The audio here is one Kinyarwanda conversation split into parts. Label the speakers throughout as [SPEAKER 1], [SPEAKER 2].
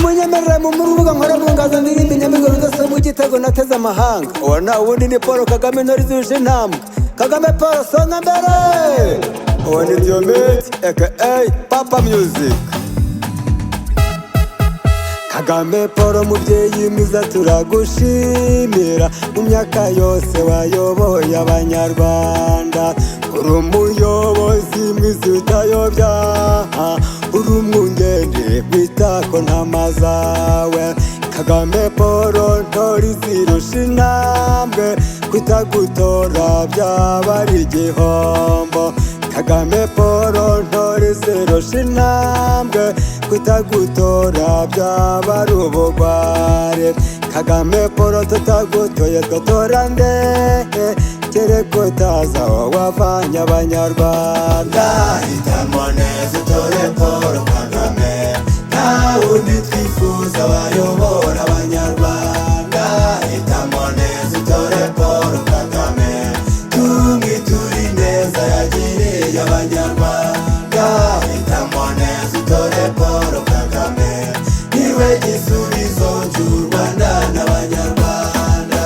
[SPEAKER 1] nimunyemerere mu rubuga nkoranyambaga ndirimba inyamibwa udasoma igitego nateze amahanga. Uwo nta wundi ni Paul Kagame intore zuje intambwe. Kagame Paul songa mbere. Uwo ni Diomede aka Papa Music. Kagame Paul mubyeyi mwiza turagushimira, mu myaka yose wayoboye abanyarwanda. Uri umuyobozi mwiza utayobya, uri umwungeri witako ntama zawe. Kagame Paul ntore zirusha intambwe, kutagutora byaba ari igihombo. Kagame Paul ntore zirusha intambwe, kutagutora byaba ari ubugware. Kagame Paul tutagutoye twatora nde, kereko utaza wowe wavanye abanyarwanda.
[SPEAKER 2] Hitamo neza utore Paul Kagame, nta wundi twifuza wayobora abanyarwanda. Hitamo neza utore Paul Kagame, tumwiture neza yagiriye abanyarwanda. Hitamo neza utore Paul Kagame, niwe gisubizo cy'u Rwanda n'abanyarwanda.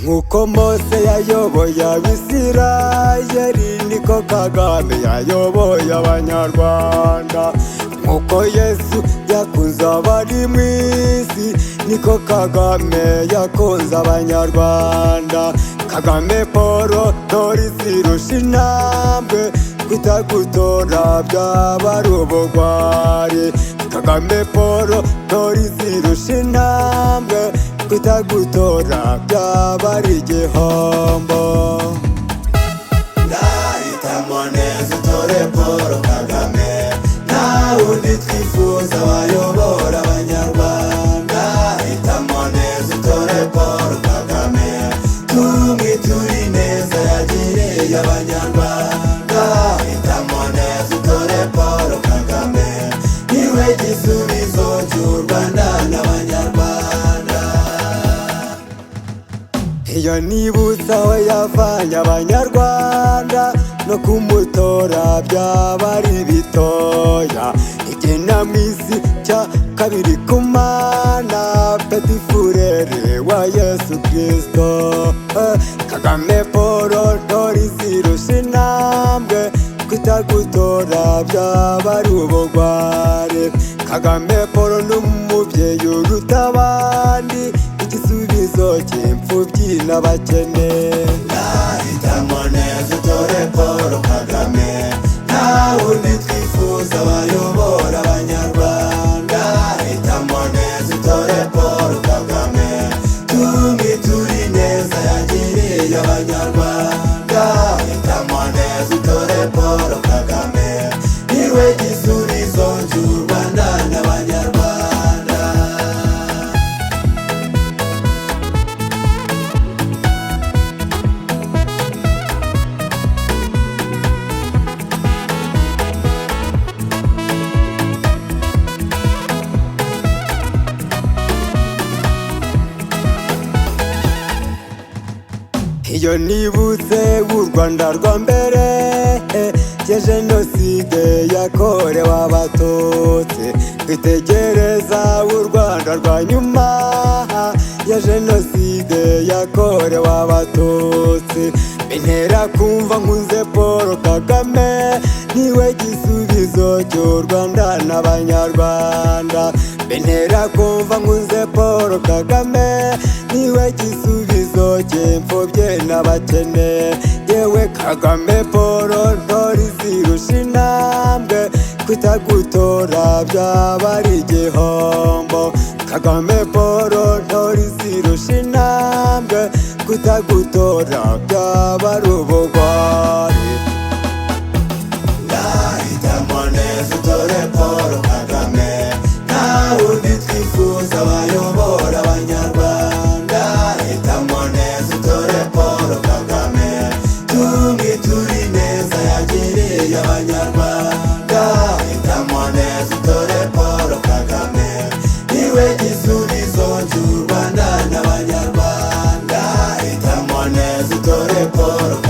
[SPEAKER 1] Nkuko Mose yayoboye Abisirayeli, niko Kagame yayoboye abanyarwanda. Nkuko Yesu yakunze abari mu isi, niko Kagame yakunze abanyarwanda. Kagame Paul ntore zirusha intambwe, kutagutora byaba ari ubugwari. Kagame Paul ntore zirusha intambwe, kutagutora byaba ari igihombo.
[SPEAKER 2] Hitamo neza utore Paul Kagame, nta wundi twifuza wayobora abanyarwanda. Hitamo neza utore Paul Kagame, tumwiture neza yagiriye abanyarwanda. Hitamo neza utore Paul Kagame, niwe gisubizo cy'u Rwanda n'abanyarwanda.
[SPEAKER 1] Iyo nibutsa aho yavanye abanyarwanda, no kumutora byaba ari bitoya. Igenamisi cya kabiri ku Mana, Petit Frere wa Yesu Kristo. Kagame Paul ntore zirusha intambwe, kutagutora byaba ari ubugware. Kagame Paul ni umubyeyi uruta abandi, igisubizo cy'imfubyi n'abakene.
[SPEAKER 2] Hitamo neza utore Paul Kagame, nta wundi twifuza wayobora abanyarwanda. Hitamo neza utore Paul Kagame, tumwiture neza yagiriye abanyarwanda. Hitamo neza utore Paul Kagame, niwe gisubizo cy'u Rwanda n'abanyarwanda.
[SPEAKER 1] Iyo nibutse u Rwanda rwa mbere, ya Jenoside yakorewe Abatutsi, twitegereza u Rwanda rwa nyuma ya Jenoside yakorewe Abatutsi. Bintera kumva nkunze Paul Kagame, niwe gisubizo cy'u Rwanda n'abanyarwanda. Bintera kumva nkunze Paul Kagame, niwe gisubizo cy'imfubyi n'abakene. Yewe Kagame Paul ntore zirusha intambwe, kutagutora byaba ari igihombo. Kagame Paul ntore zirusha intambwe, kutagutora byaba ari ubugwari.
[SPEAKER 2] Hitamo neza utore Paul Kagame, nta wundi twifuza wayobora abanyarwanda. Hitamo neza utore Paul Kagame, tumwiture neza yagiriye abanyarwanda. utore Paul